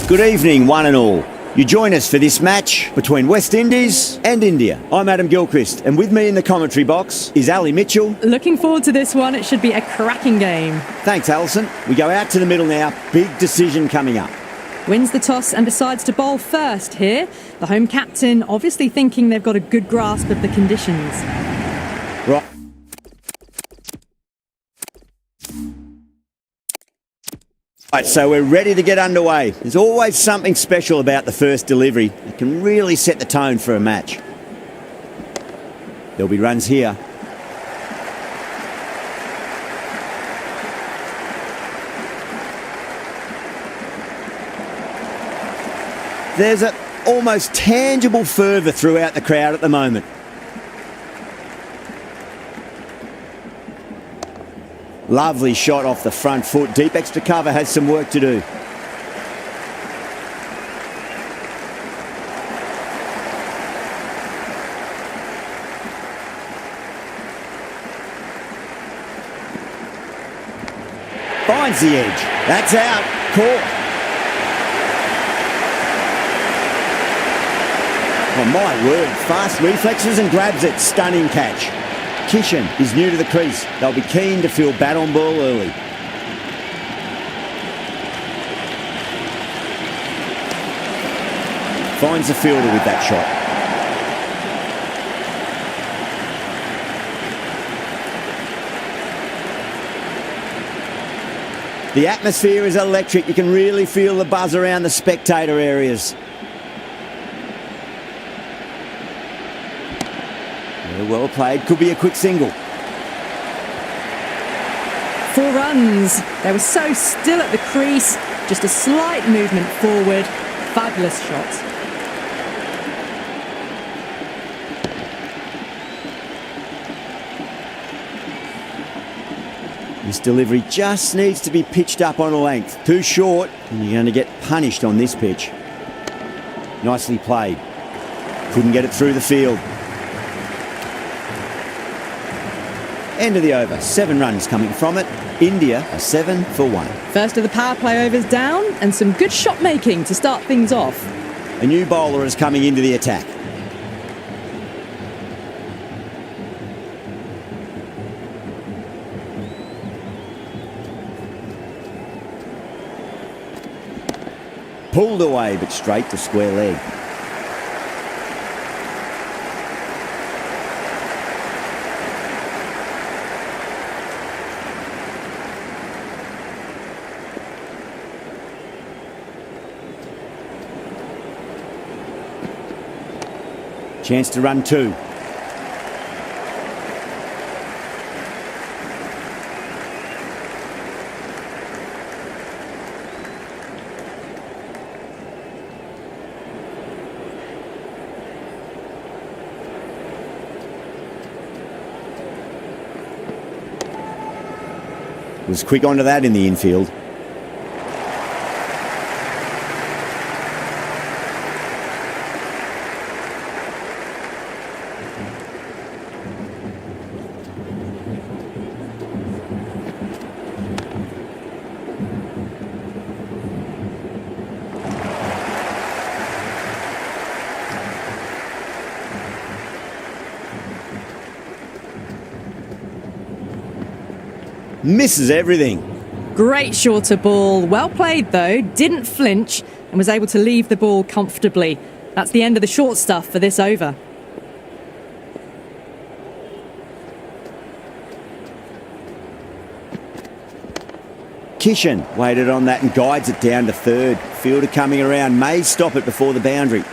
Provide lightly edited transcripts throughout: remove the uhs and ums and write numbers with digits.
Good evening, one and all. You join us for this match between West Indies and India. I'm Adam Gilchrist, and with me in the commentary box is Ali Mitchell. Looking forward to this one. It should be a cracking game. Thanks, Alison. We go out to the middle now. Big decision coming up. Wins the toss and decides to bowl first here. The home captain obviously thinking they've got a good grasp of the conditions. Right. Right, so we're ready to get underway. There's always something special about the first delivery. It can really set the tone for a match. There'll be runs here. There's an almost tangible fervour throughout the crowd at the moment. Lovely shot off the front foot. Deep extra cover has some work to do. Finds the edge. That's out. Caught. Oh my word. Fast reflexes and grabs it. Stunning catch. Kishan is new to the crease. They'll be keen to feel bat on ball early. Finds the fielder with that shot. The atmosphere is electric. You can really feel the buzz around the spectator areas. Well played, could be a quick single. 4 runs. They were so still at the crease. Just a slight movement forward. Fabulous shot. This delivery just needs to be pitched up on a length. Too short, and you're going to get punished on this pitch. Nicely played. Couldn't get it through the field. End of the over. 7 runs coming from it. India are 7 for 1. First of the power play overs down, and some good shot making to start things off. A new bowler is coming into the attack. Pulled away, but straight to square leg. Chance to run 2. Was quick onto that in the infield. Misses everything. Great shorter ball. Well played, though. Didn't flinch and was able to leave the ball comfortably. That's the end of the short stuff for this over. Kishan waited on that and guides it down to third. Fielder coming around, may stop it before the boundary.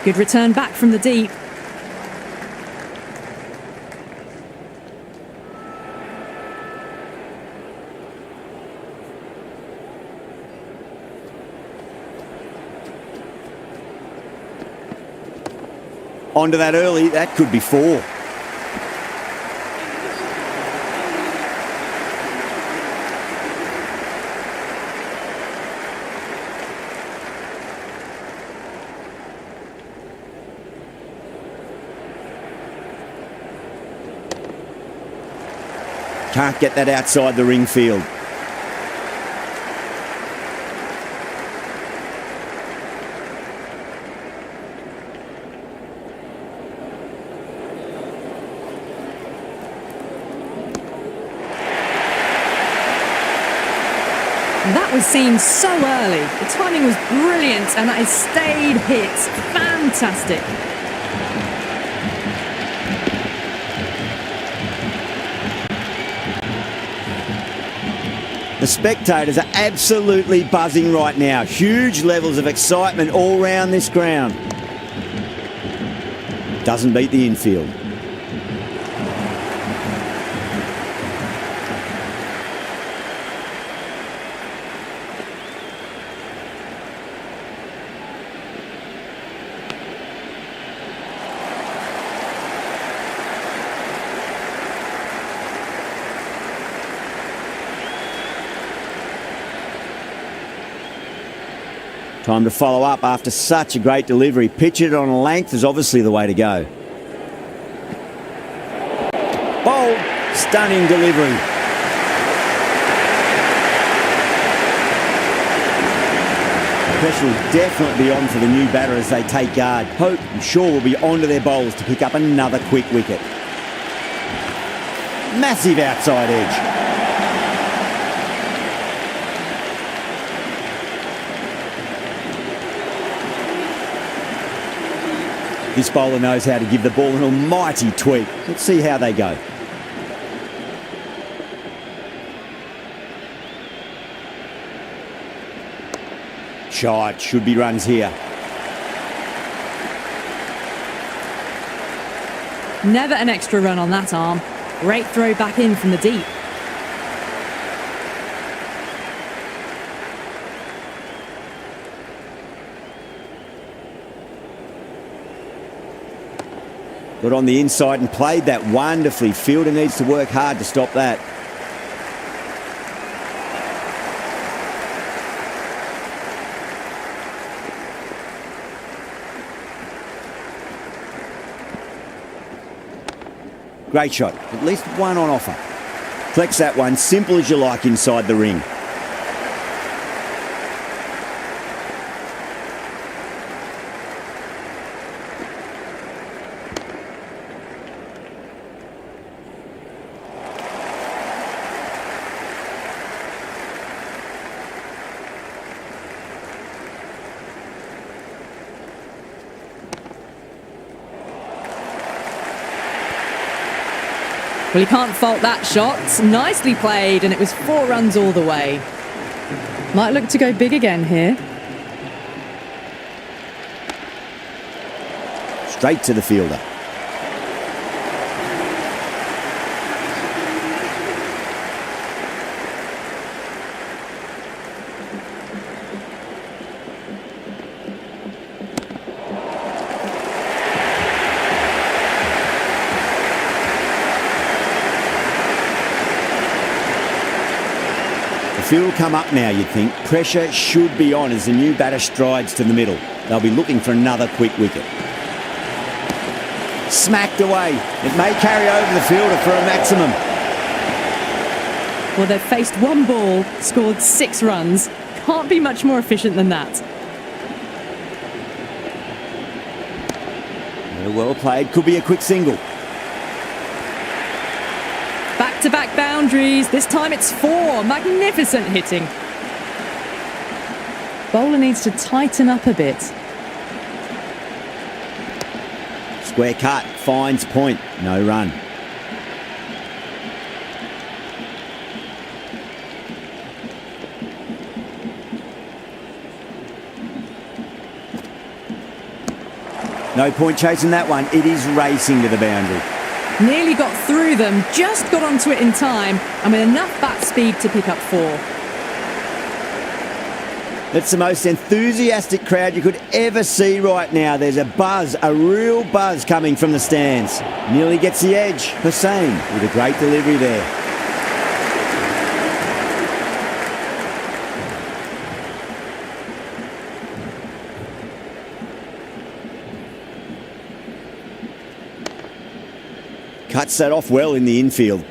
Good return back from the deep. Onto that early, that could be 4. Can't get that outside the ring field. That was seen so early. The timing was brilliant and that is stayed hit. Fantastic. The spectators are absolutely buzzing right now. Huge levels of excitement all round this ground. Doesn't beat the infield. Time to follow up after such a great delivery. Pitch it on a length is obviously the way to go. Bold, stunning delivery. Pressure will definitely be on for the new batter as they take guard. Hope and Shaw will be onto their bowls to pick up another quick wicket. Massive outside edge. This bowler knows how to give the ball an almighty tweak. Let's see how they go. Shot, should be runs here. Never an extra run on that arm. Great throw back in from the deep. Got on the inside and played that wonderfully. Fielder needs to work hard to stop that. Great shot. At least one on offer. Flex that one, simple as you like inside the ring. Well, you can't fault that shot. Nicely played, and it was 4 runs all the way. Might look to go big again here. straight to the fielder. The field will come up now, you'd think. Pressure should be on as the new batter strides to the middle. They'll be looking for another quick wicket. Smacked away. It may carry over the fielder for a maximum. Well, they've faced one ball, scored 6 runs. Can't be much more efficient than that. Well played. Could be a quick single. Back-to-back boundaries. This time it's 4. Magnificent hitting. Bowler needs to tighten up a bit. Square cut. Finds point. No run. No point chasing that one. It is racing to the boundary. Nearly got through them, just got onto it in time, and with enough bat speed to pick up 4. That's the most enthusiastic crowd you could ever see right now. There's a buzz, a real buzz coming from the stands. Nearly gets the edge. Hussain with a great delivery there. Cuts that off well in the infield.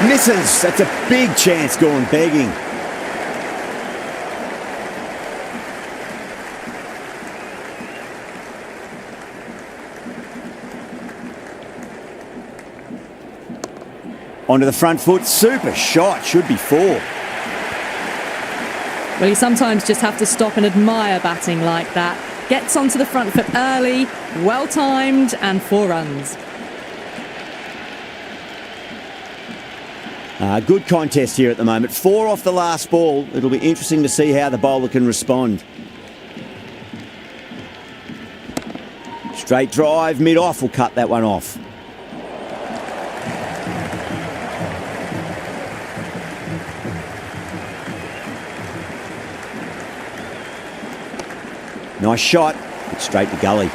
Misses. That's a big chance going begging. Onto the front foot, super shot, should be 4. Well, you sometimes just have to stop and admire batting like that. Gets onto the front foot early, well timed, and 4 runs. Good contest here at the moment. 4 off the last ball. It'll be interesting to see how the bowler can respond. Straight drive, mid-off will cut that one off. Nice shot, it's straight to gully.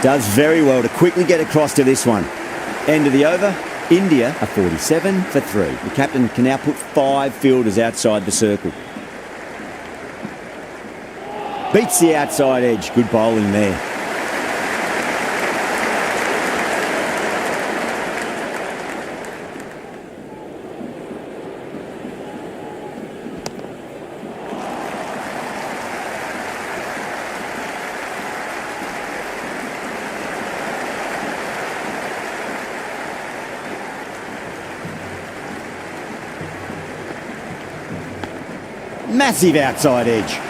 Does very well to quickly get across to this one. End of the over, India are 47 for 3. The captain can now put 5 fielders outside the circle. Beats the outside edge. Good bowling there. Massive outside edge.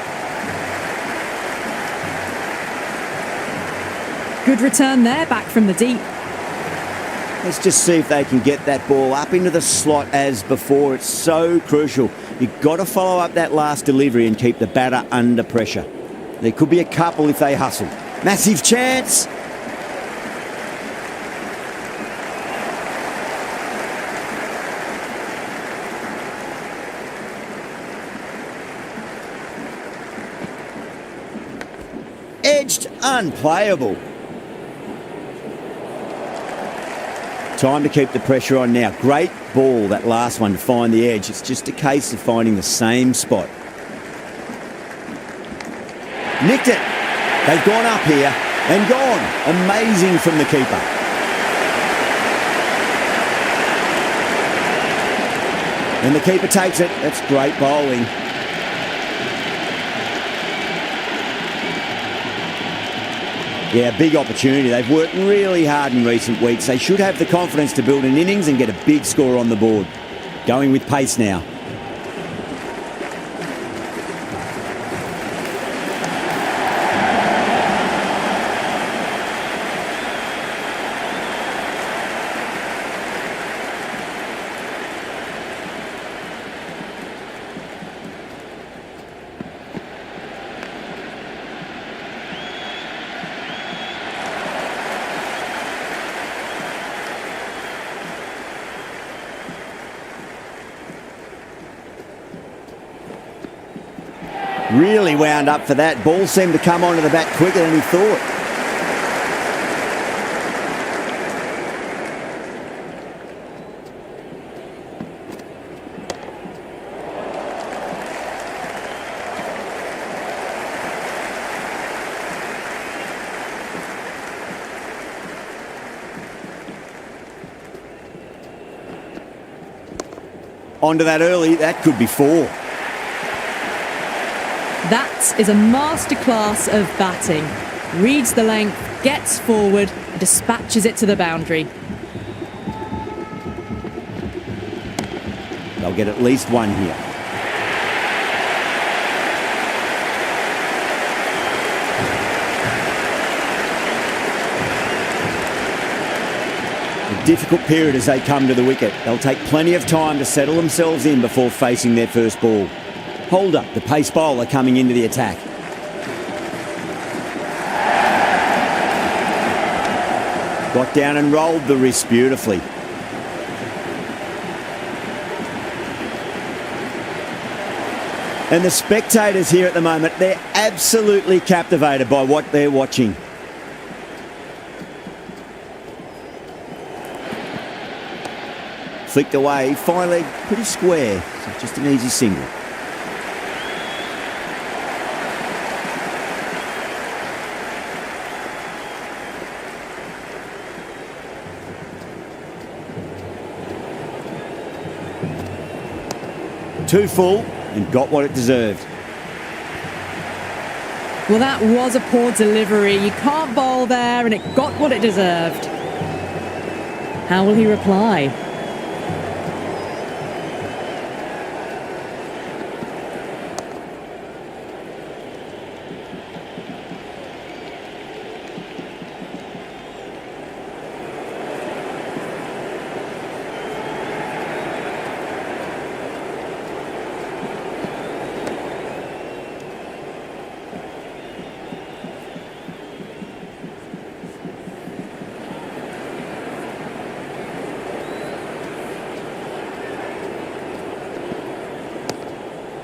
Good return there, back from the deep. Let's just see if they can get that ball up into the slot as before. It's so crucial. You've got to follow up that last delivery and keep the batter under pressure. There could be a couple if they hustle. Massive chance. Edged, unplayable. Time to keep the pressure on now. Great ball, that last one, to find the edge. It's just a case of finding the same spot. Nicked it. They've gone up here and gone. Amazing from the keeper. And the keeper takes it. That's great bowling. Yeah, big opportunity. They've worked really hard in recent weeks. They should have the confidence to build an innings and get a big score on the board. Going with pace now. Really wound up for that. Ball seemed to come onto the bat quicker than he thought. Onto that early, that could be 4. That is a masterclass of batting. Reads the length, gets forward, and dispatches it to the boundary. They'll get at least 1 here. A difficult period as they come to the wicket. They'll take plenty of time to settle themselves in before facing their first ball. Holder, the pace bowler, coming into the attack. Got down and rolled the wrist beautifully. And the spectators here at the moment, they're absolutely captivated by what they're watching. Flicked away, fine leg, pretty square, so just an easy single. Too full and got what it deserved. Well, that was a poor delivery. You can't bowl there, and it got what it deserved. How will he reply?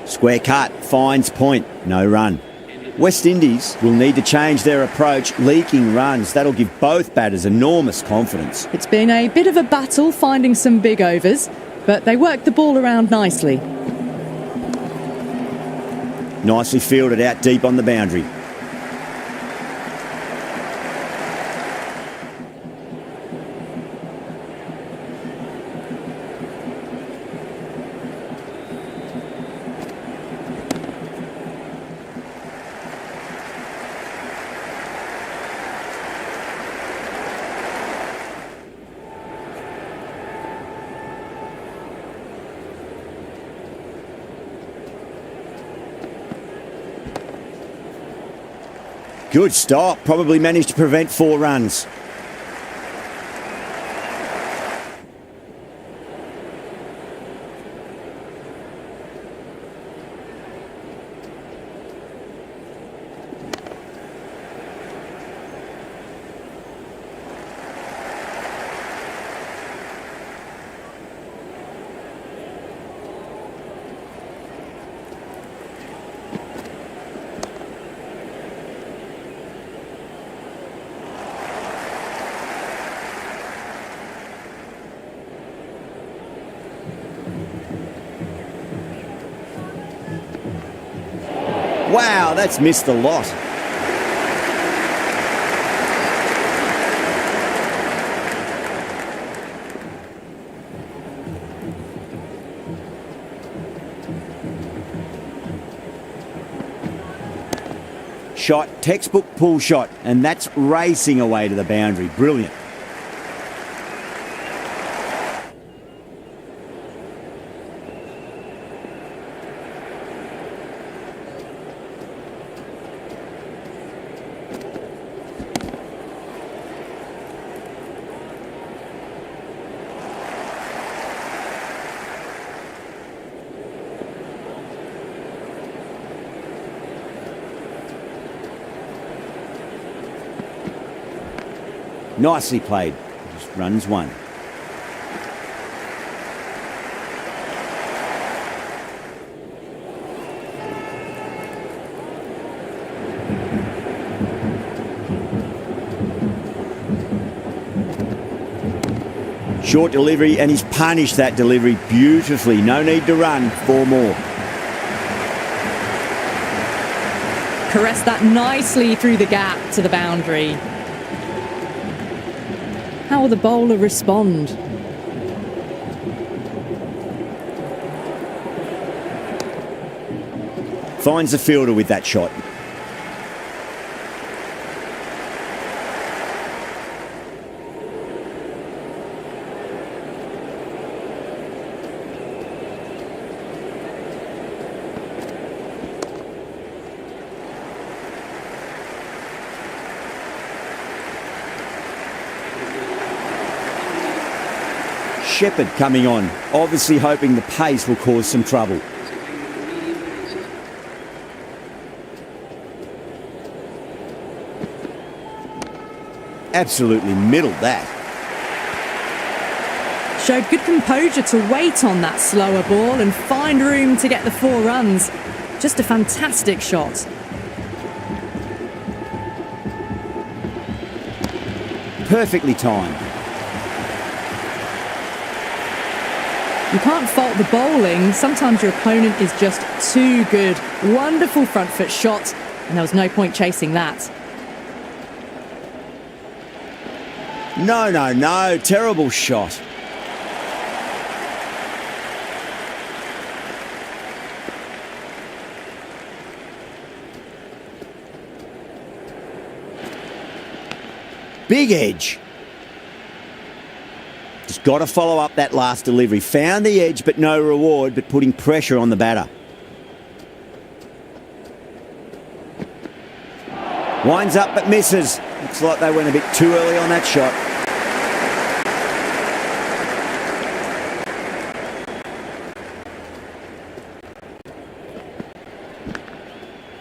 Square cut, finds point, no run. West Indies will need to change their approach, leaking runs. That'll give both batters enormous confidence. It's been a bit of a battle finding some big overs, but they worked the ball around nicely. Nicely fielded out deep on the boundary. Good stop, probably managed to prevent 4 runs. Wow, that's missed a lot. shot, textbook pull shot, and that's racing away to the boundary. Brilliant. Nicely played. Just runs one. Short delivery, and he's punished that delivery beautifully. No need to run. 4 more. Caressed that nicely through the gap to the boundary. How will the bowler respond? Finds the fielder with that shot. Shepherd coming on, obviously hoping the pace will cause some trouble. Absolutely middled that. Showed good composure to wait on that slower ball and find room to get the 4 runs. Just a fantastic shot. Perfectly timed. You can't fault the bowling. Sometimes your opponent is just too good. Wonderful front foot shot, and there was no point chasing that. No. Terrible shot. Big edge. Just got to follow up that last delivery. Found the edge, but no reward, but putting pressure on the batter. Winds up, but misses. Looks like they went a bit too early on that shot.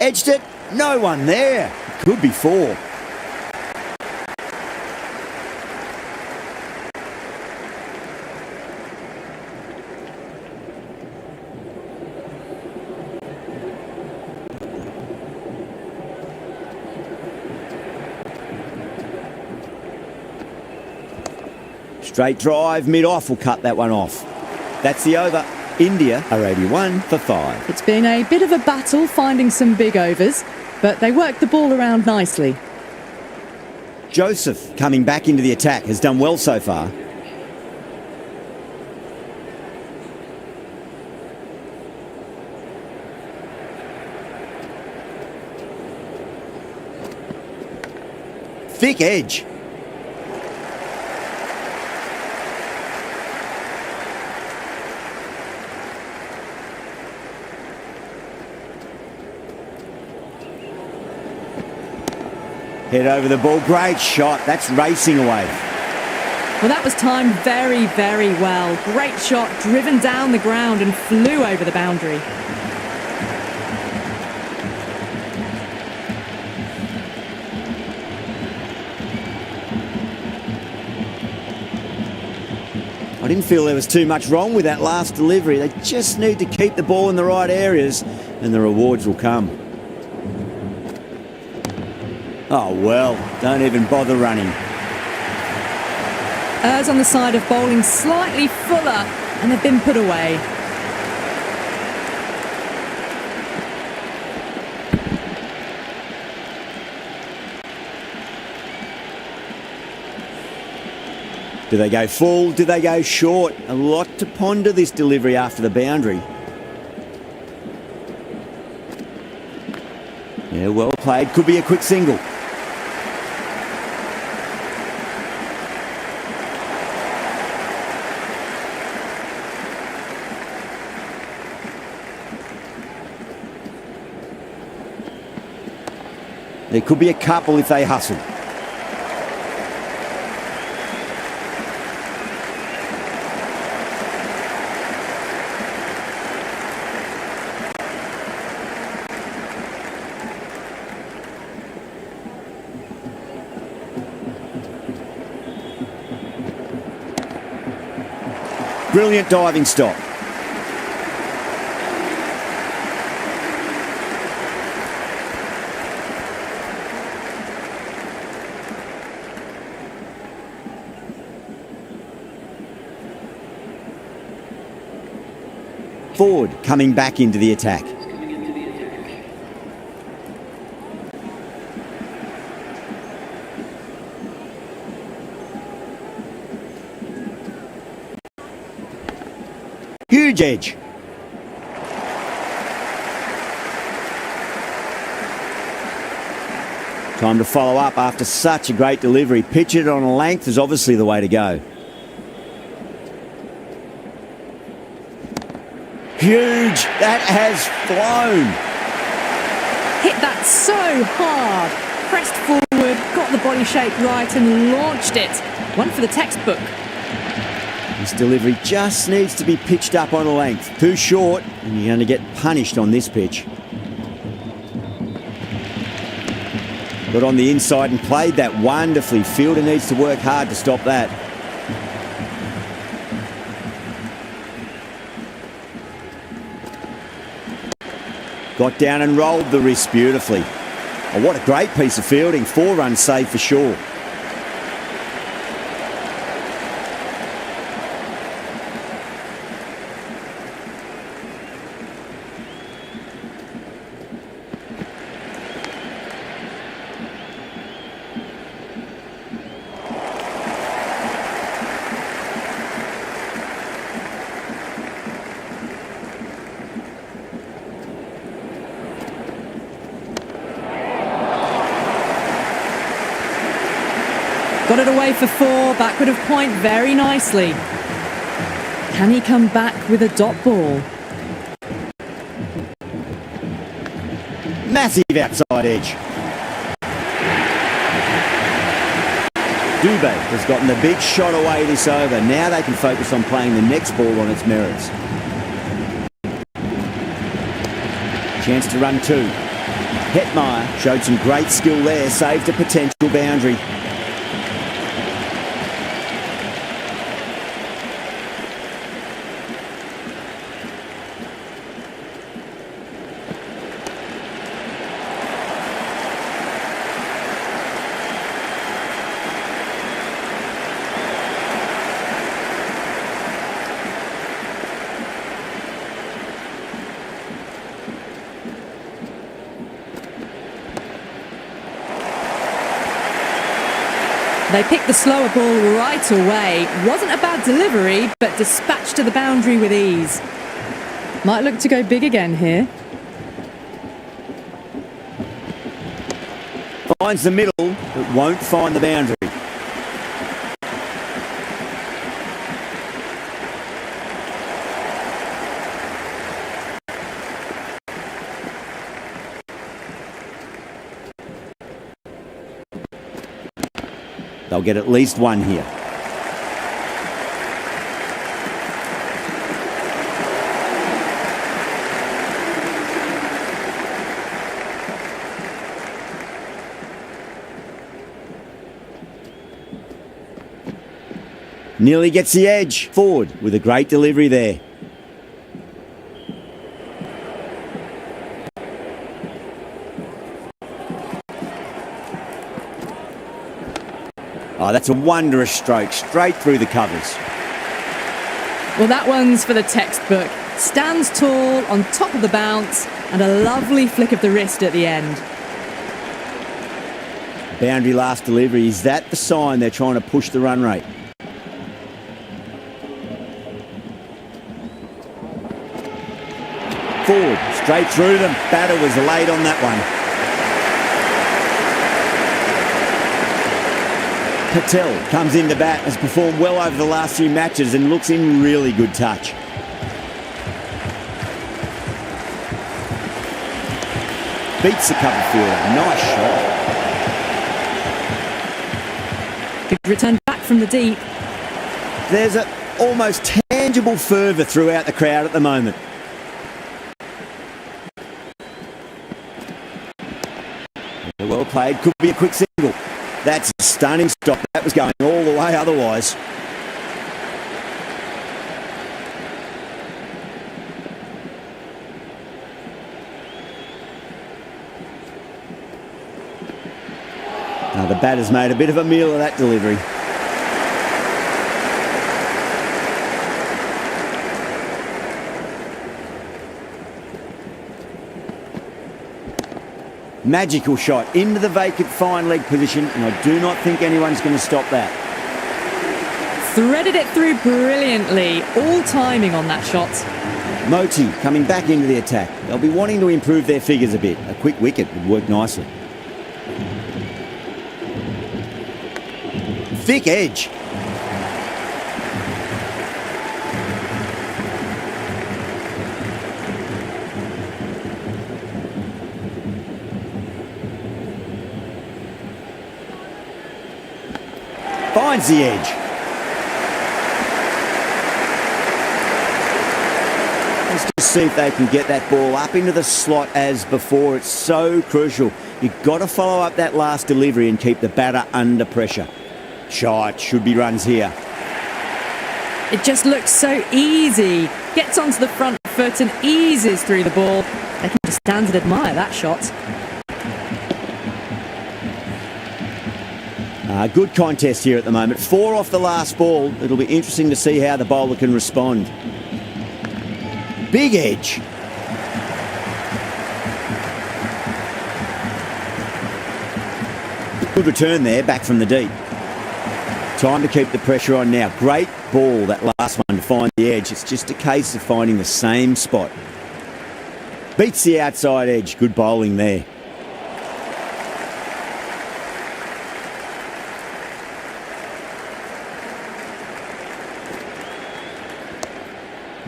Edged it. No one there. Could be 4. Straight drive, mid-off will cut that one off. That's the over. India are 81 for 5. It's been a bit of a battle finding some big overs, but they worked the ball around nicely. Joseph, coming back into the attack, has done well so far. Thick edge. Head over the ball. Great shot. That's racing away. Well, that was timed very, very well. Great shot, driven down the ground and flew over the boundary. I didn't feel there was too much wrong with that last delivery. They just need to keep the ball in the right areas and the rewards will come. Oh, well, don't even bother running. Errs on the side of bowling slightly fuller, and they've been put away. Do they go full? Do they go short? A lot to ponder this delivery after the boundary. Yeah, well played. Could be a quick single. There could be a couple if they hustle. Brilliant diving stop. Ford coming back into the attack. Huge edge. Time to follow up after such a great delivery. Pitch it on a length is obviously the way to go. Huge. That has flown. Hit that so hard. Pressed forward, got the body shape right and launched it. One for the textbook. This delivery just needs to be pitched up on a length. Too short, and you're going to get punished on this pitch. Got on the inside and played that wonderfully. Fielder needs to work hard to stop that. Got down and rolled the wrist beautifully. Oh, what a great piece of fielding. 4-run save for sure. Got it away for 4, backward of point very nicely. Can he come back with a dot ball? Massive outside edge. Dubé has gotten the big shot away this over. Now they can focus on playing the next ball on its merits. Chance to run 2. Hetmeyer showed some great skill there, saved a potential boundary. They picked the slower ball right away. Wasn't a bad delivery, but dispatched to the boundary with ease. Might look to go big again here. Finds the middle, but won't find the boundary. They'll get at least one here. Nearly gets the edge. Ford with a great delivery there. Oh, that's a wondrous stroke, straight through the covers. Well, that one's for the textbook. Stands tall, on top of the bounce, and a lovely flick of the wrist at the end. Boundary last delivery. Is that the sign they're trying to push the run rate? Ford, straight through them. Batter was late on that one. Patel comes into bat, has performed well over the last few matches and looks in really good touch. Beats the cover fielder. Nice shot. Good return back from the deep. There's an almost tangible fervour throughout the crowd at the moment. Well played. Could be a quick single. That's a stunning stop. That was going all the way otherwise. Now the batter's made a bit of a meal of that delivery. Magical shot into the vacant fine leg position, and I do not think anyone's going to stop that. Threaded it through brilliantly. All timing on that shot. Moti coming back into the attack. They'll be wanting to improve their figures a bit. A quick wicket would work nicely. Thick edge. Finds the edge. Let's just see if they can get that ball up into the slot as before. It's so crucial. You've got to follow up that last delivery and keep the batter under pressure. Shot, should be runs here. It just looks so easy. Gets onto the front foot and eases through the ball. They can just stand and admire that shot. Good contest here at the moment. 4 off the last ball. It'll be interesting to see how the bowler can respond. Big edge. Good return there, back from the deep. Time to keep the pressure on now. Great ball, that last one, to find the edge. It's just a case of finding the same spot. Beats the outside edge. Good bowling there.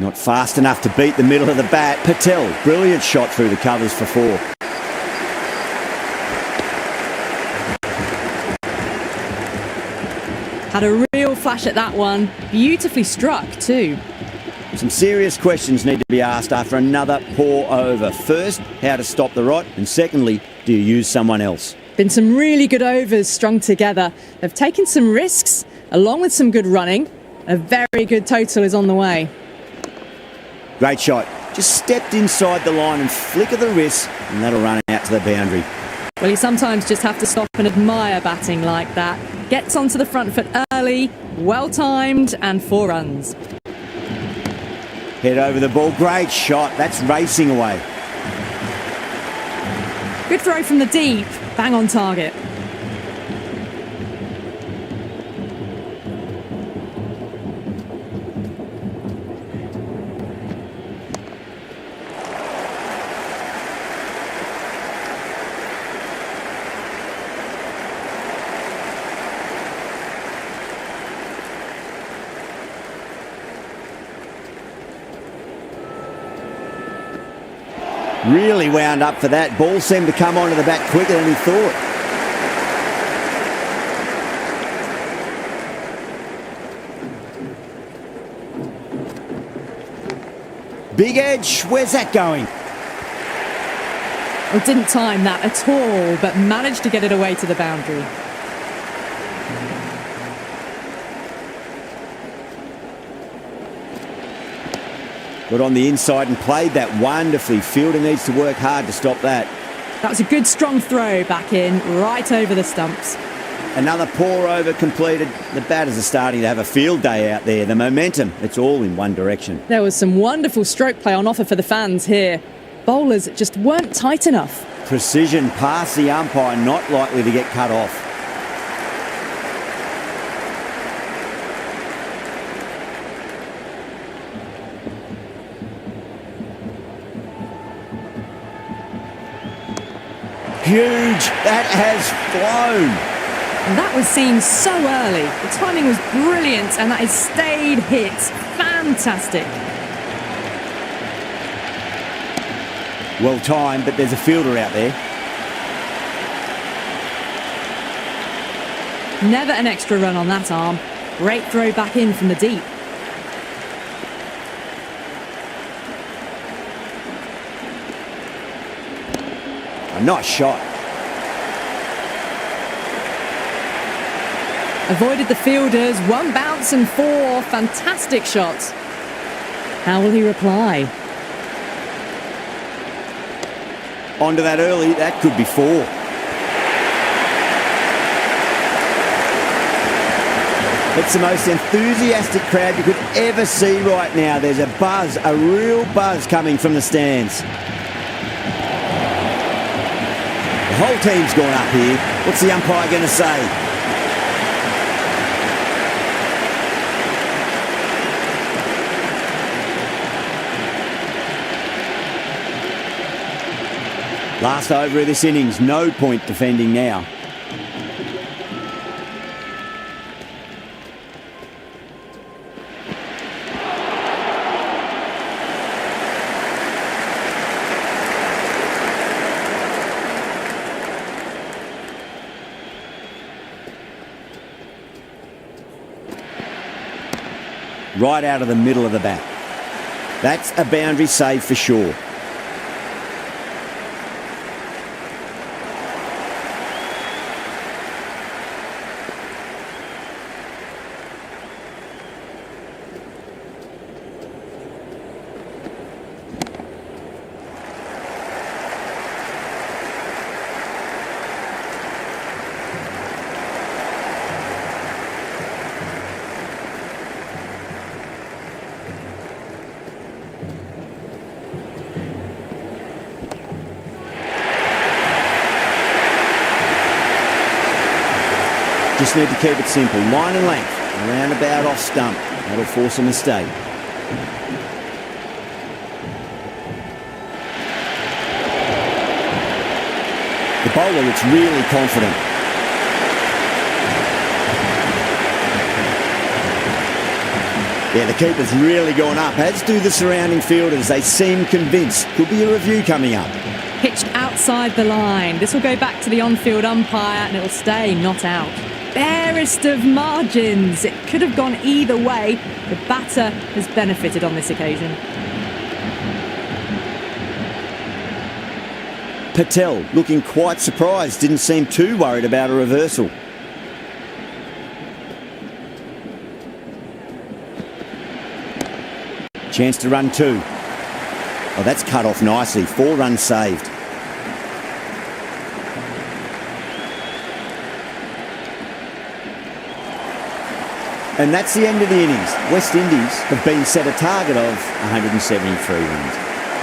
Not fast enough to beat the middle of the bat. Patel, brilliant shot through the covers for 4. Had a real flash at that one. Beautifully struck too. Some serious questions need to be asked after another poor over. First, how to stop the rot, and secondly, do you use someone else? Been some really good overs strung together. They've taken some risks, along with some good running. A very good total is on the way. Great shot. Just stepped inside the line and flick of the wrist, and that'll run out to the boundary. Well, you sometimes just have to stop and admire batting like that. Gets onto the front foot early, well timed, and 4 runs. Head over the ball. Great shot. That's racing away. Good throw from the deep. Bang on target. Really wound up for that. Ball seemed to come onto the bat quicker than he thought. Big edge. Where's that going? Well, didn't time that at all, but managed to get it away to the boundary. Got on the inside and played that wonderfully. Fielder needs to work hard to stop that. That was a good strong throw back in, right over the stumps. Another poor over completed. The batters are starting to have a field day out there. The momentum, it's all in one direction. There was some wonderful stroke play on offer for the fans here. Bowlers just weren't tight enough. Precision past the umpire, not likely to get cut off. Huge. That has flown. And that was seen so early. The timing was brilliant, and that is stayed hit. Fantastic. Well timed, but there's a fielder out there. Never an extra run on that arm. Great throw back in from the deep. A nice shot. Avoided the fielders, one bounce and four. Fantastic shot. How will he reply? Onto that early, that could be four. It's the most enthusiastic crowd you could ever see right now. There's a buzz, a real buzz coming from the stands. The whole team's gone up here. What's the umpire going to say? Last over of this innings, no point defending now. Right out of the middle of the bat. That's a boundary save for sure. Just need to keep it simple. Line and length. Around about off stump. That'll force a mistake. The bowler looks really confident. Yeah, the keeper's really gone up, as do the surrounding fielders. They seem convinced. Could be a review coming up. Pitched outside the line. This will go back to the on-field umpire and it will stay not out. Barest of margins. It could have gone either way. The batter has benefited on this occasion. Patel looking quite surprised. Didn't seem too worried about a reversal. Chance to run two. Oh, that's cut off nicely. 4 runs saved. And that's the end of the innings. West Indies have been set a target of 173 runs.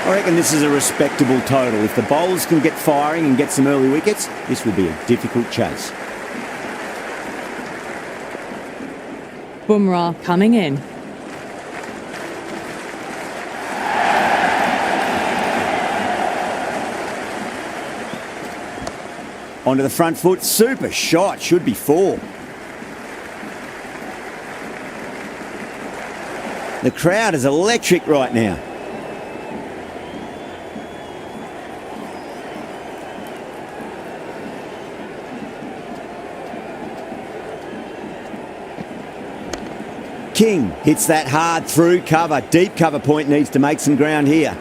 I reckon this is a respectable total. If the bowlers can get firing and get some early wickets, this will be a difficult chase. Bumrah coming in. Onto the front foot. Super shot. Should be 4. The crowd is electric right now. King hits that hard through cover. Deep cover point needs to make some ground here.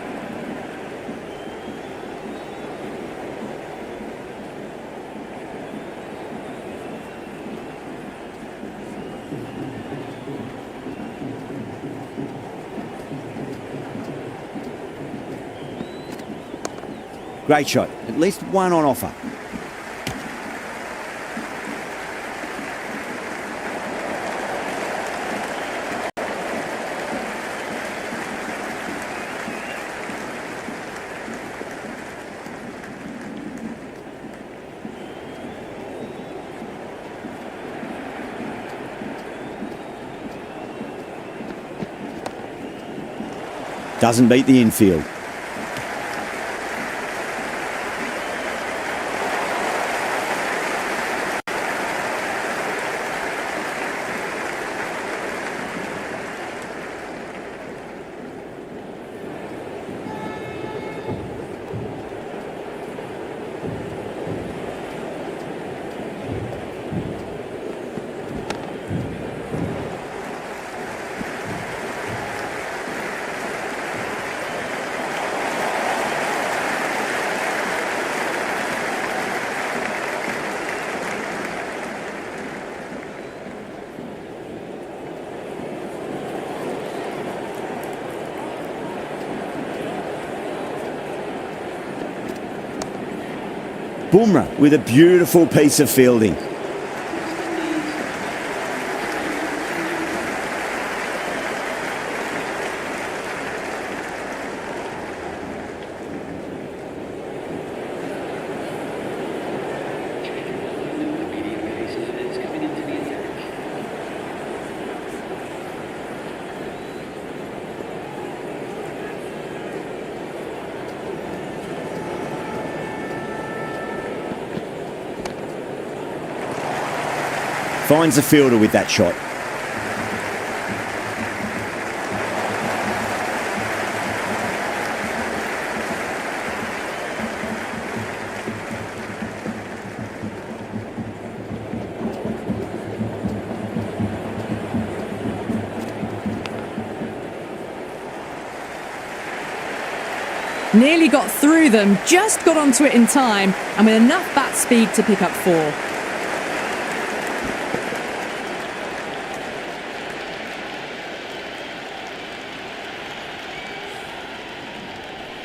Great shot. At least one on offer. Doesn't beat the infield. Bumrah with a beautiful piece of fielding. Finds the fielder with that shot. Nearly got through them, just got onto it in time, and with enough bat speed to pick up 4.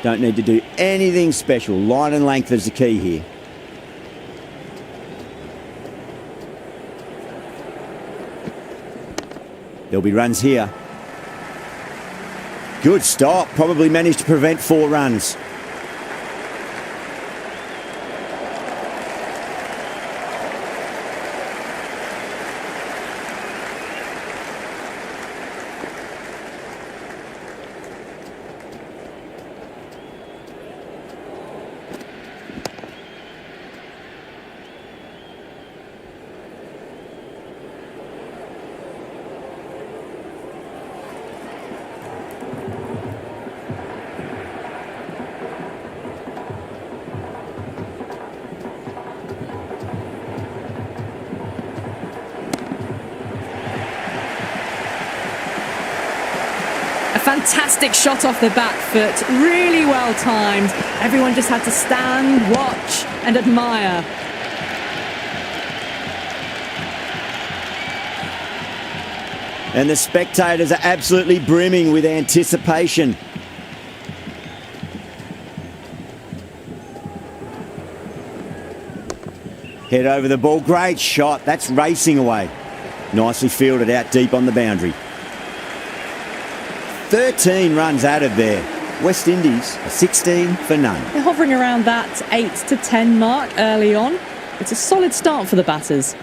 Don't need to do anything special. Line and length is the key here. There'll be runs here. Good stop. Probably managed to prevent 4 runs. Fantastic shot off the back foot, really well timed. Everyone just had to stand, watch and admire. And the spectators are absolutely brimming with anticipation. Head over the ball, great shot, that's racing away. Nicely fielded out deep on the boundary. 13 runs added there. West Indies are 16 for none. They're hovering around that 8 to 10 mark early on. It's a solid start for the batters.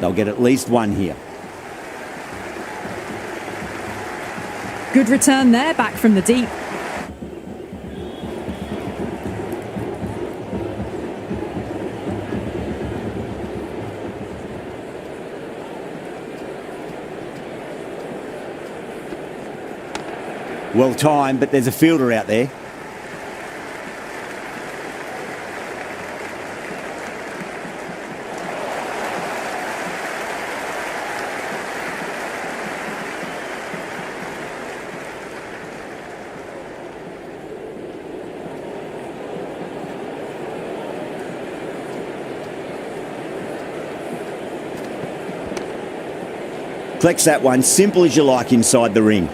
They'll get at least one here. Good return there, back from the deep. Well timed, but there's a fielder out there. Collects that one, simple as you like inside the ring.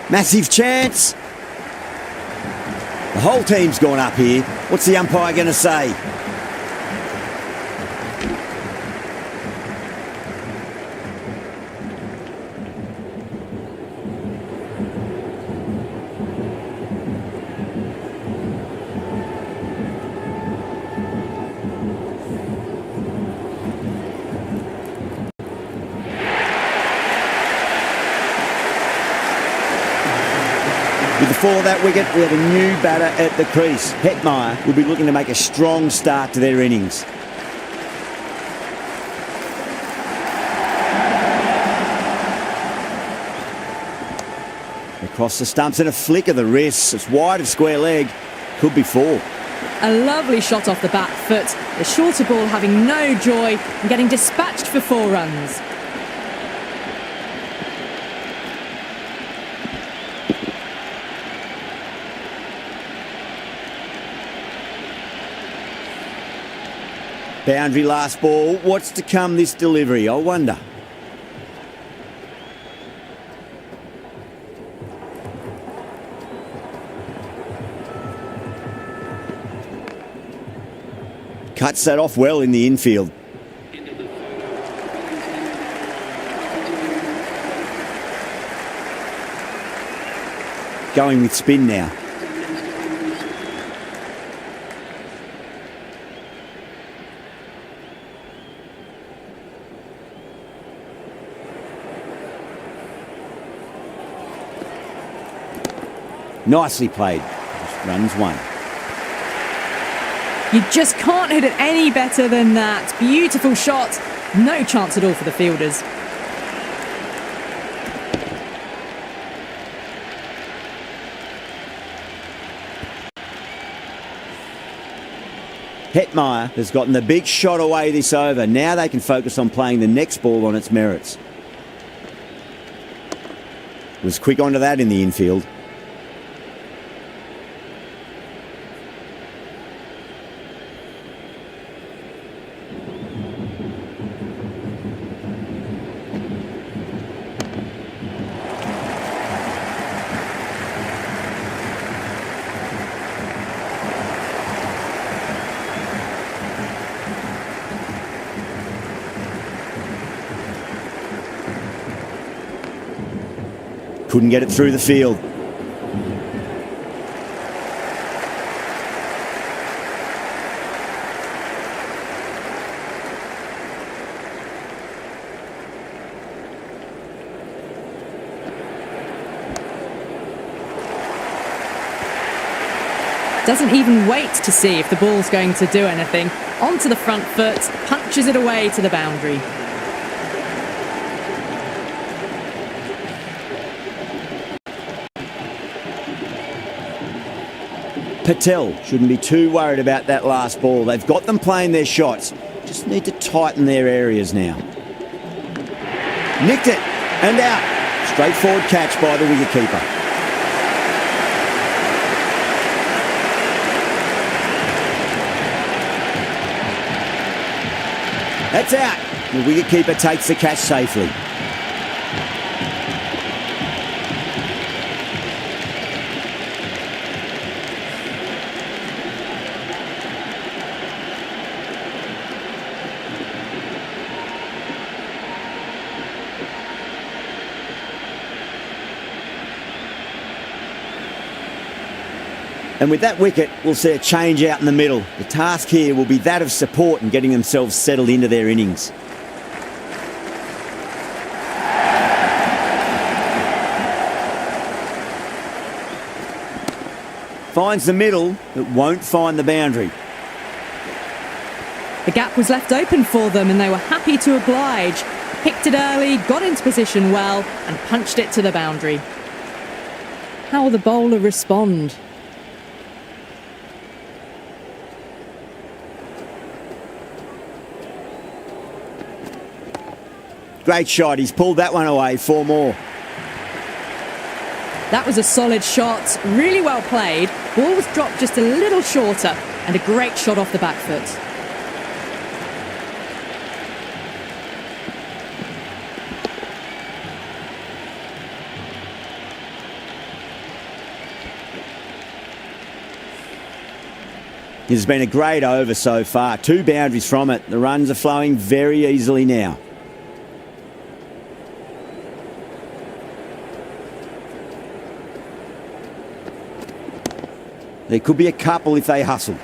Massive chance. The whole team's gone up here. What's the umpire going to say? With the fall of that wicket, we have a new batter at the crease. Hetmeyer will be looking to make a strong start to their innings. Across the stumps and a flick of the wrists. It's wide of square leg. Could be 4. A lovely shot off the back foot. The shorter ball having no joy and getting dispatched for 4 runs. Boundary last ball. What's to come this delivery, I wonder? Cuts that off well in the infield. Going with spin now. Nicely played. Just runs 1. You just can't hit it any better than that. Beautiful shot. No chance at all for the fielders. Hetmeyer has gotten the big shot away this over. Now they can focus on playing the next ball on its merits. Was quick onto that in the infield. Couldn't get it through the field. Doesn't even wait to see if the ball's going to do anything. Onto the front foot, punches it away to the boundary. Patel shouldn't be too worried about that last ball. They've got them playing their shots. Just need to tighten their areas now. Nicked it and out. Straightforward catch by the wicketkeeper. That's out. The wicketkeeper takes the catch safely. And with that wicket, we'll see a change out in the middle. The task here will be that of support and getting themselves settled into their innings. Finds the middle, but won't find the boundary. The gap was left open for them and they were happy to oblige. Picked it early, got into position well and punched it to the boundary. How will the bowler respond? Great shot. He's pulled that one away. 4 more. That was a solid shot. Really well played. Ball was dropped just a little shorter and a great shot off the back foot. This has been a great over so far. 2 boundaries from it. The runs are flowing very easily now. There could be a couple if they hustle.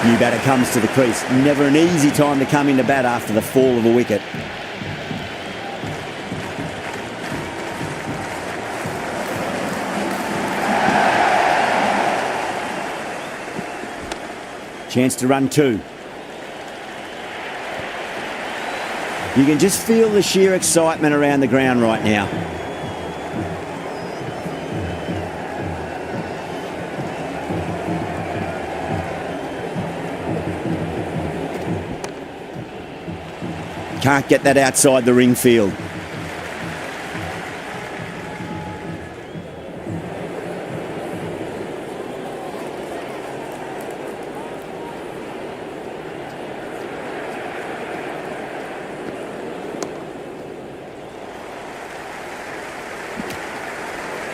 New batter comes to the crease. Never an easy time to come into bat after the fall of a wicket. Chance to run 2. You can just feel the sheer excitement around the ground right now. Can't get that outside the ring field.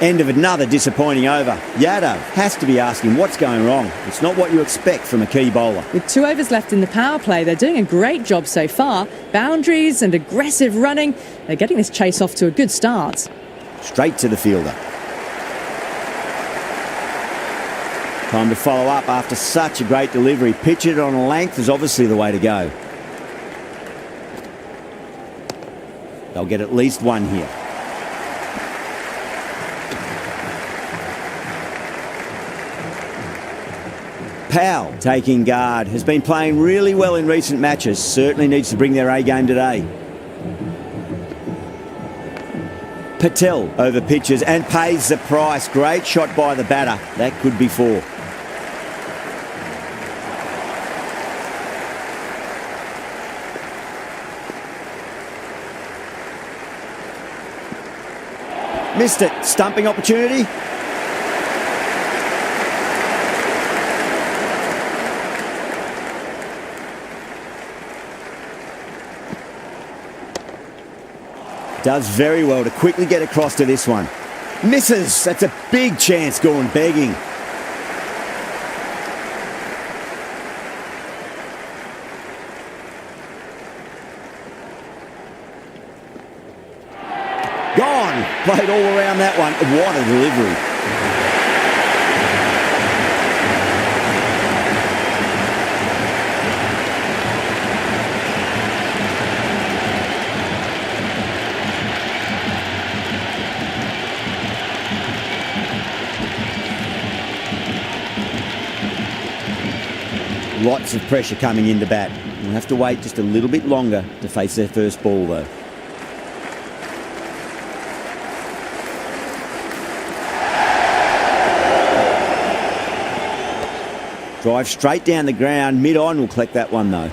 End of another disappointing over. Yadav has to be asking what's going wrong. It's not what you expect from a key bowler. With 2 overs left in the power play, they're doing a great job so far. Boundaries and aggressive running. They're getting this chase off to a good start. Straight to the fielder. Time to follow up after such a great delivery. Pitch it on a length is obviously the way to go. They'll get at least one here. Powell taking guard, has been playing really well in recent matches, certainly needs to bring their A game today. Patel over pitches and pays the price. Great shot by the batter. That could be 4. Missed it. Stumping opportunity. Does very well to quickly get across to this one. Misses. That's a big chance going begging. Gone. Played all around that one. What a delivery. Lots of pressure coming into bat. We'll have to wait just a little bit longer to face their first ball though. Drive straight down the ground, mid-on, will collect that one though.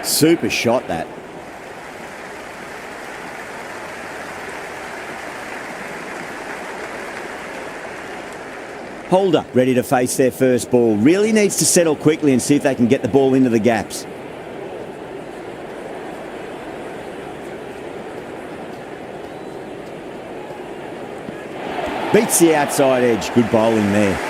Super shot that. Holder ready to face their first ball. Really needs to settle quickly and see if they can get the ball into the gaps. Beats the outside edge. Good bowling there.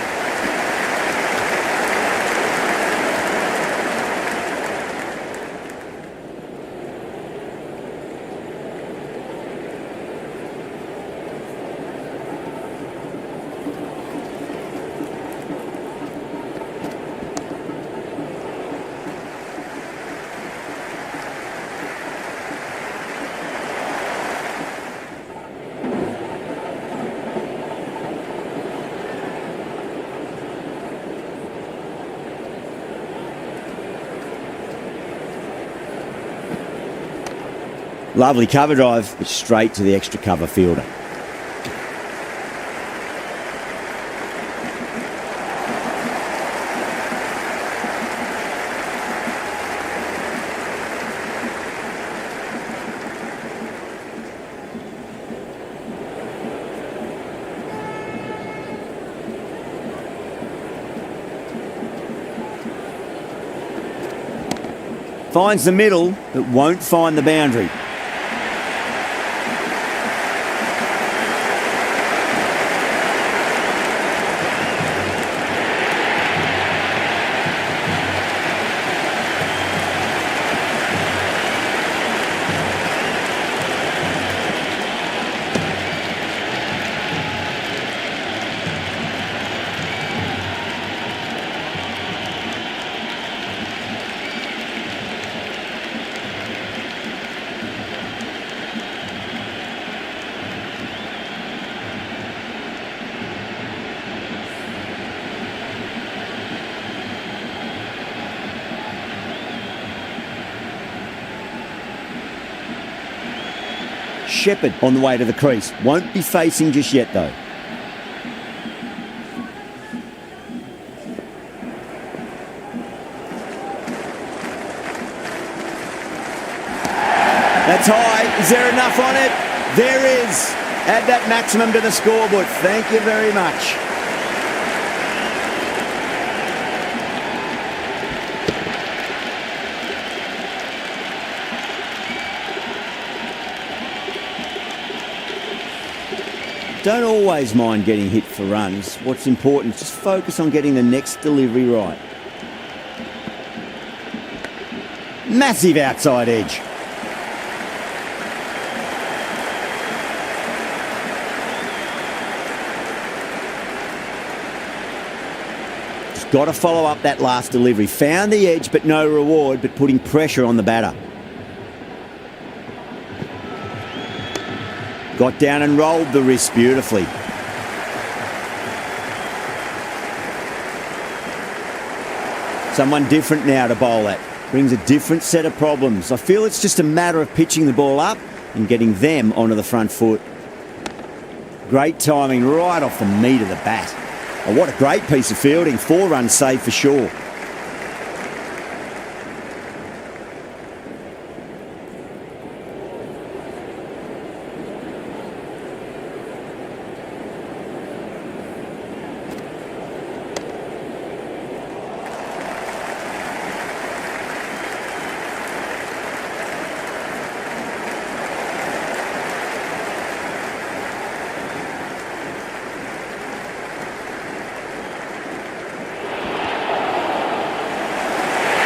Lovely cover drive, but straight to the extra cover fielder. Finds the middle, but won't find the boundary. Shepherd on the way to the crease. Won't be facing just yet, though. That's high. Is there enough on it? There is. Add that maximum to the scoreboard. Thank you very much. Don't always mind getting hit for runs. What's important is just focus on getting the next delivery right. Massive outside edge. Just got to follow up that last delivery. Found the edge, but no reward, but putting pressure on the batter. Got down and rolled the wrist beautifully. Someone different now to bowl at. Brings a different set of problems. I feel it's just a matter of pitching the ball up and getting them onto the front foot. Great timing right off the meat of the bat. Oh, what a great piece of fielding. 4 runs saved for sure.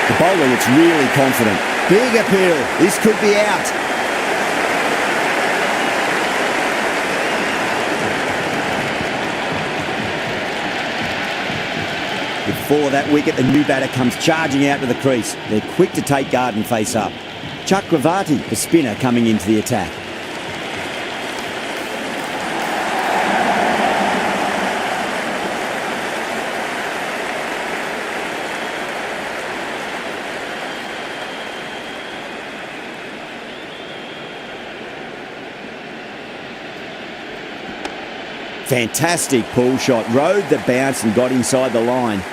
The bowler looks really confident. Big appeal. This could be out. Before that wicket, the new batter comes charging out to the crease. They're quick to take guard and face up. Chakravarti, the spinner, coming into the attack. Fantastic pull shot. Rode the bounce and got inside the line.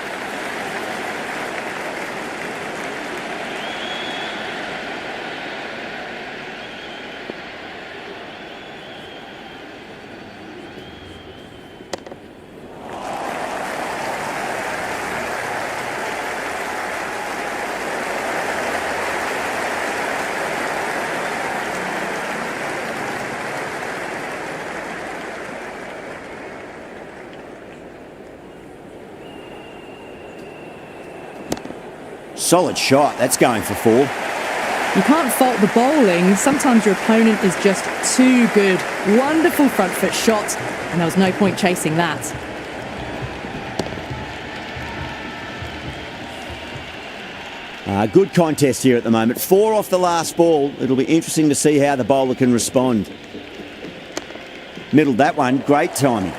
Solid shot. That's going for 4. You can't fault the bowling. Sometimes your opponent is just too good. Wonderful front foot shot, and there was no point chasing that. Good contest here at the moment. 4 off the last ball. It'll be interesting to see how the bowler can respond. Middled that one. Great timing.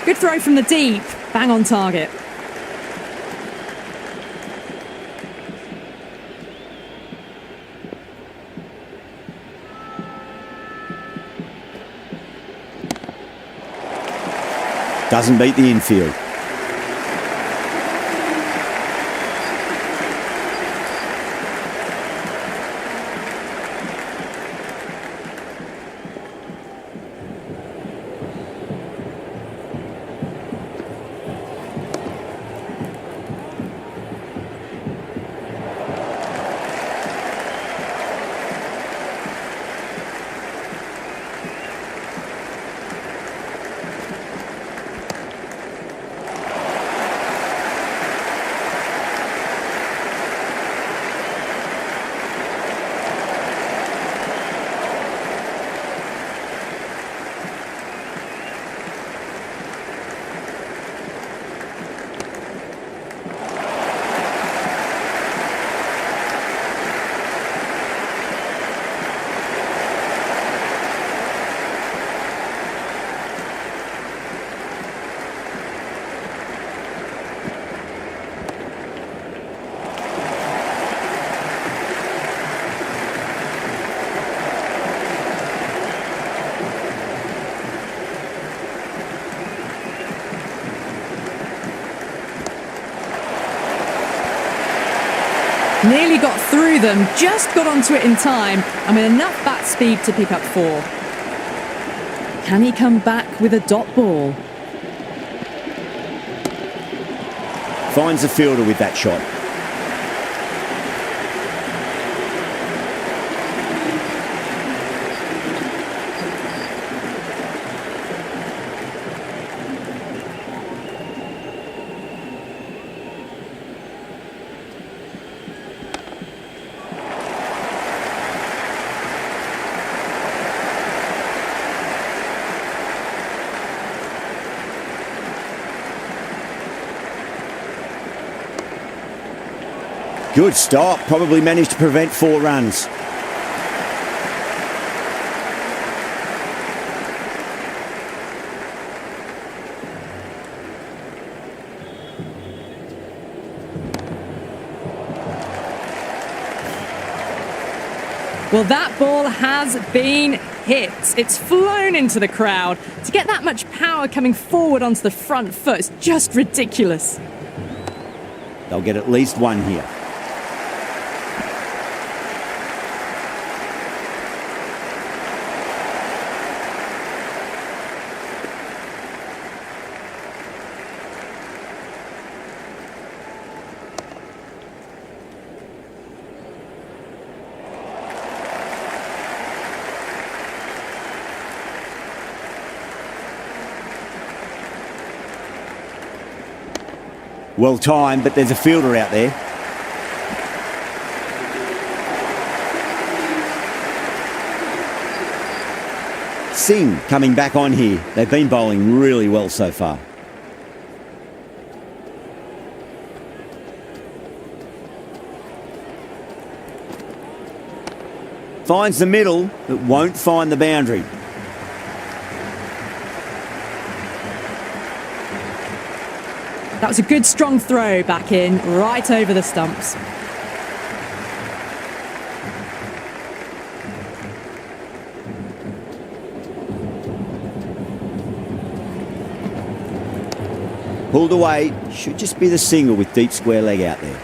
Good throw from the deep. Bang on target. Doesn't beat the infield. Nearly got through them, just got onto it in time, and with enough bat speed to pick up 4. Can he come back with a dot ball? Finds the fielder with that shot. Good stop, probably managed to prevent 4 runs. Well, that ball has been hit. It's flown into the crowd. To get that much power coming forward onto the front foot is just ridiculous. They'll get at least 1 here. Well timed, but there's a fielder out there. Singh coming back on here. They've been bowling really well so far. Finds the middle, but won't find the boundary. That was a good strong throw back in, right over the stumps. Pulled away, should just be the single with deep square leg out there.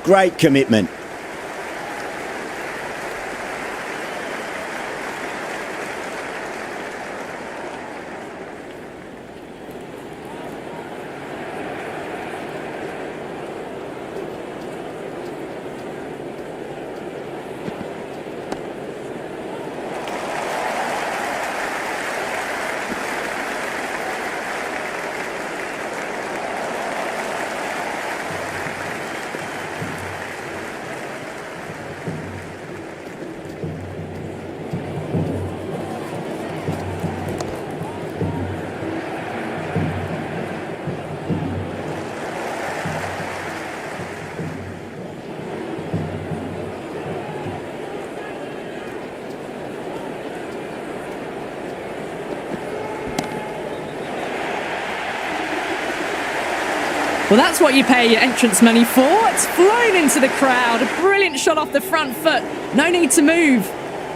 Great commitment. Well, that's what you pay your entrance money for. It's flown into the crowd. A brilliant shot off the front foot. No need to move.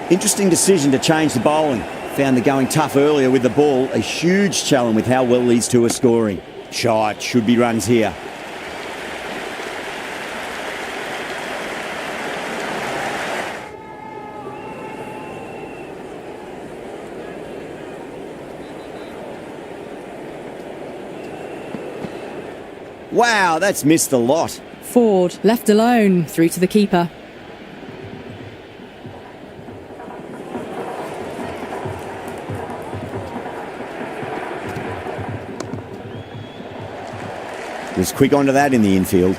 Interesting decision to change the bowling. Found the going tough earlier with the ball. A huge challenge with how well these two are scoring. Shot, should be runs here. Wow, that's missed a lot. Ford left alone, through to the keeper. Was quick onto that in the infield.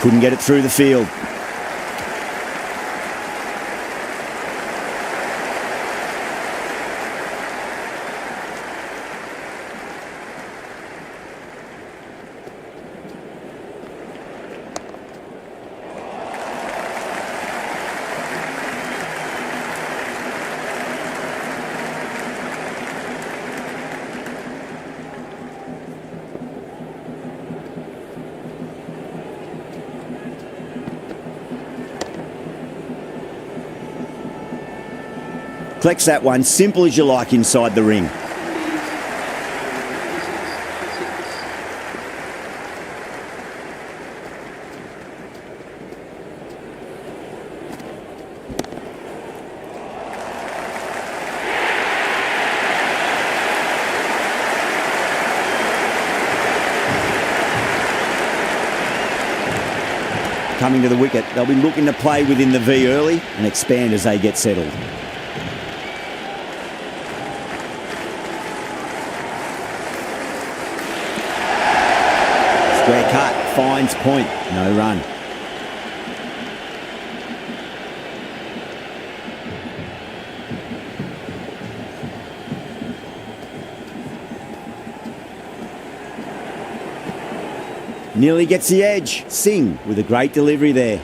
Couldn't get it through the field. Collects that one, simple as you like inside the ring. Coming to the wicket, they'll be looking to play within the V early and expand as they get settled. Square cut, finds point, no run. Nearly gets the edge. Singh with a great delivery there.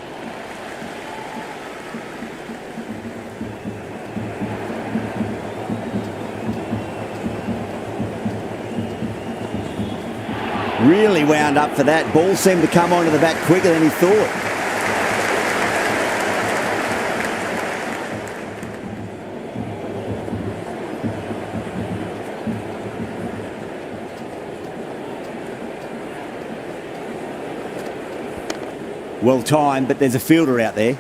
Really wound up for that. Ball seemed to come onto the bat quicker than he thought. Well timed, but there's a fielder out there.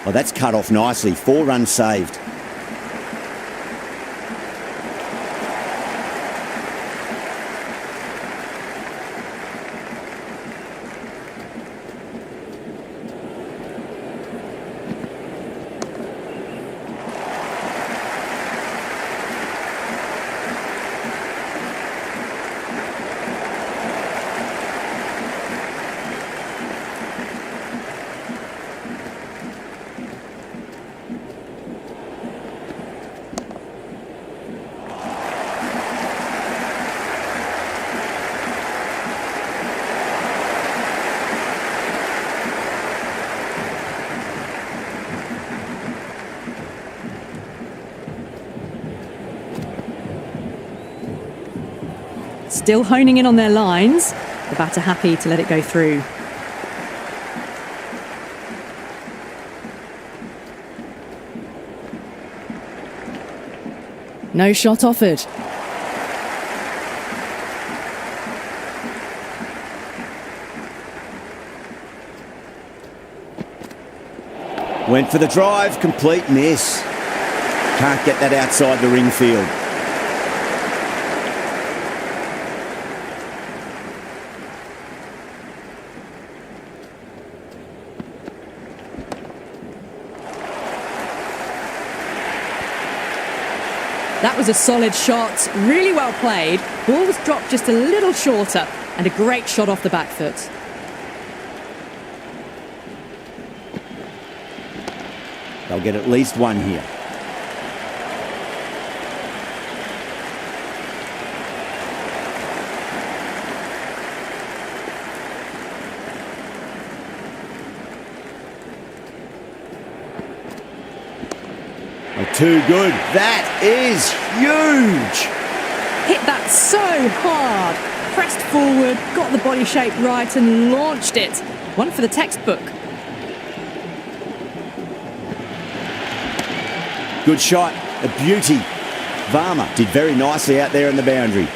Oh, that's cut off nicely. 4 runs saved. Still honing in on their lines. The batter happy to let it go through. No shot offered. Went for the drive, complete miss. Can't get that outside the ring field. That was a solid shot, really well played. Ball was dropped just a little shorter and a great shot off the back foot. They'll get at least one here. Too good. That is huge. Hit that so hard. Pressed forward, got the body shape right and launched it. One for the textbook. Good shot. A beauty. Varma did very nicely out there in the boundary.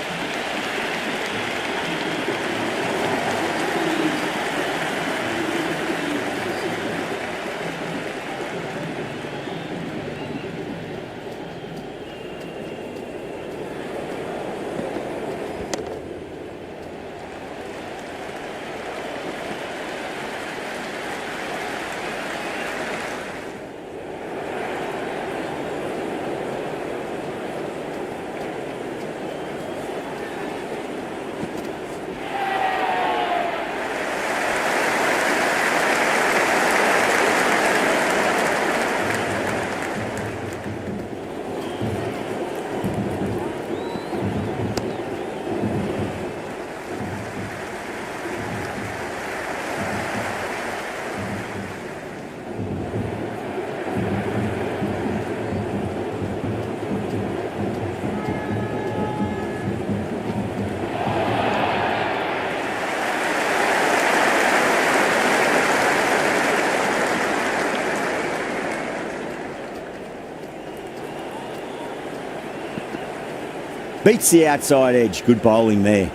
Beats the outside edge. Good bowling there.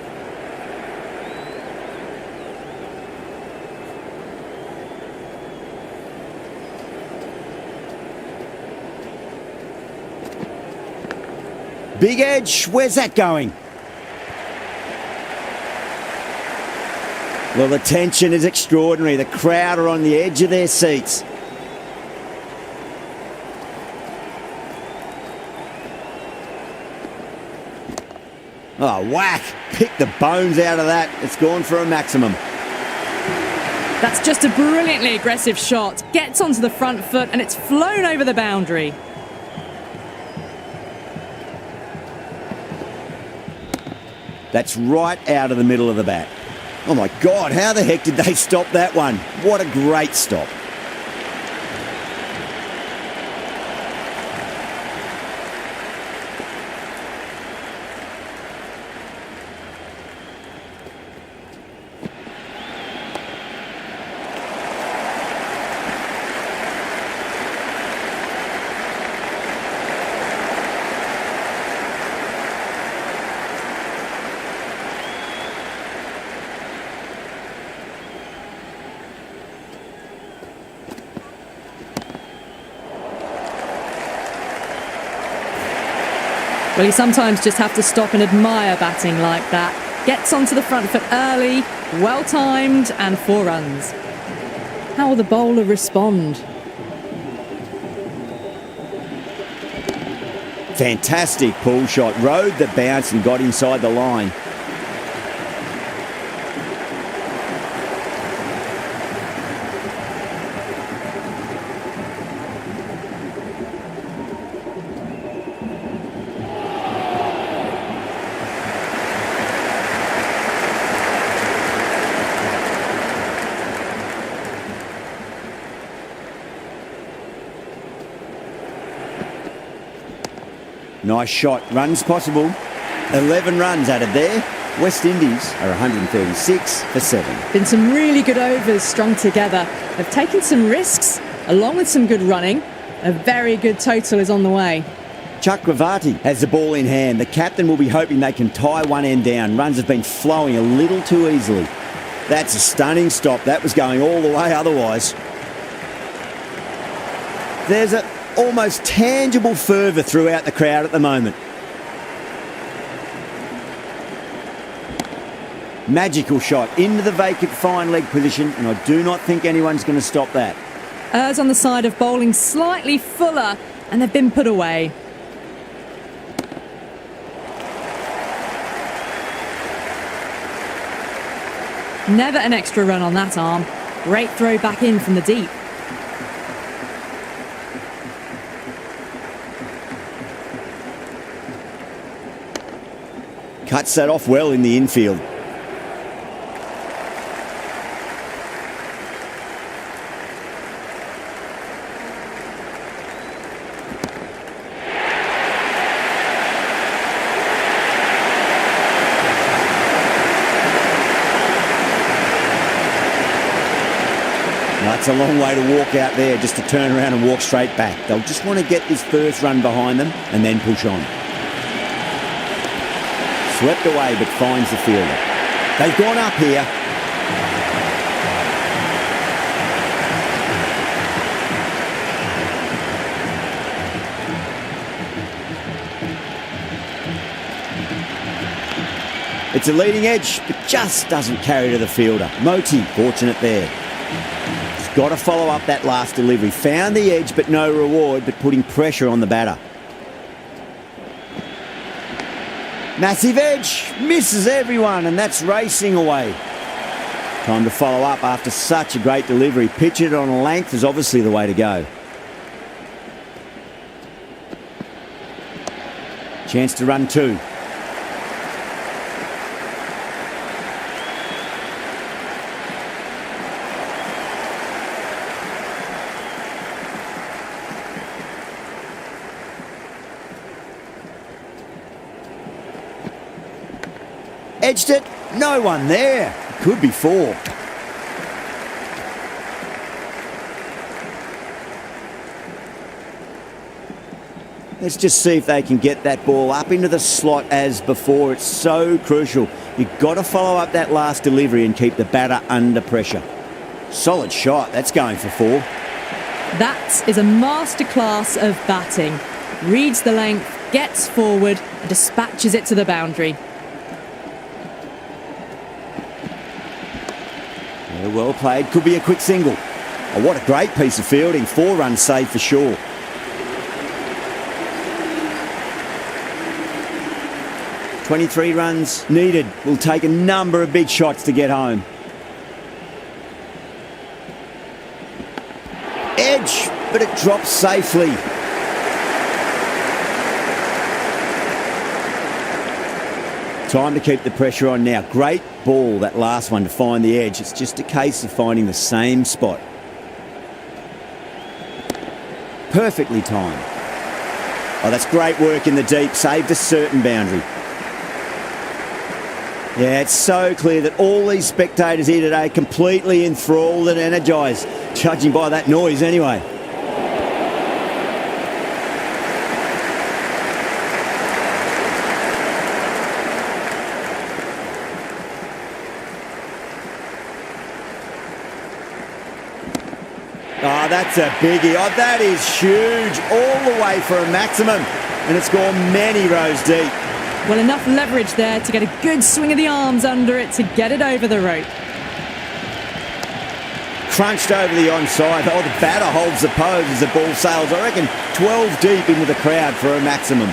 Big edge. Where's that going? Well, the tension is extraordinary. The crowd are on the edge of their seats. Oh, whack. Pick the bones out of that. It's gone for a maximum. That's just a brilliantly aggressive shot. Gets onto the front foot and it's flown over the boundary. That's right out of the middle of the bat. Oh my God, how the heck did they stop that one? What a great stop. Well, you sometimes just have to stop and admire batting like that. Gets onto the front foot early, well-timed, and 4 runs. How will the bowler respond? Fantastic pull shot. Rode the bounce and got inside the line. Nice shot. Runs possible. 11 runs added there. West Indies are 136 for 7. Been some really good overs strung together. They've taken some risks, along with some good running. A very good total is on the way. Chakravarti has the ball in hand. The captain will be hoping they can tie one end down. Runs have been flowing a little too easily. That's a stunning stop. That was going all the way otherwise. There's a almost tangible fervour throughout the crowd at the moment. Magical shot into the vacant fine leg position, and I do not think anyone's going to stop that. Errs on the side of bowling slightly fuller, and they've been put away. Never an extra run on that arm. Great throw back in from the deep. Cuts that off well in the infield. That's a long way to walk out there, just to turn around and walk straight back. They'll just want to get this first run behind them and then push on. Swept away, but finds the fielder. They've gone up here. It's a leading edge, but just doesn't carry to the fielder. Moti, fortunate there. He's got to follow up that last delivery. Found the edge, but no reward, but putting pressure on the batter. Massive edge, misses everyone, and that's racing away. Time to follow up after such a great delivery. Pitch it on a length is obviously the way to go. Chance to run 2. Edged it, no one there. Could be 4. Let's just see if they can get that ball up into the slot as before. It's so crucial. You've got to follow up that last delivery and keep the batter under pressure. Solid shot. That's going for 4. That is a masterclass of batting. Reads the length, gets forward, and dispatches it to the boundary. Yeah, well played. Could be a quick single. Oh, what a great piece of fielding. 4 runs saved for sure. "23 runs needed. Will take a number of big shots to get home. Edge, but it drops safely. Time to keep the pressure on now. Great ball, that last one, to find the edge. It's just a case of finding the same spot. Perfectly timed. Oh, that's great work in the deep. Saved a certain boundary. Yeah, it's so clear that all these spectators here today completely enthralled and energised, judging by that noise anyway. Oh, that's a biggie. Oh, that is huge. All the way for a maximum. And it's gone many rows deep. Well, enough leverage there to get a good swing of the arms under it to get it over the rope. Crunched over the onside. Oh, the batter holds the pose as the ball sails, I reckon, 12 deep into the crowd for a maximum.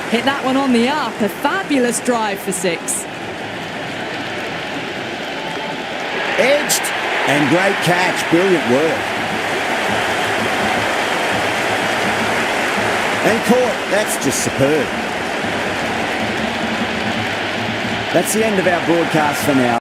Hit that one on the up. A fabulous drive for 6. Edged and great catch. Brilliant work. And caught. That's just superb. That's the end of our broadcast for now.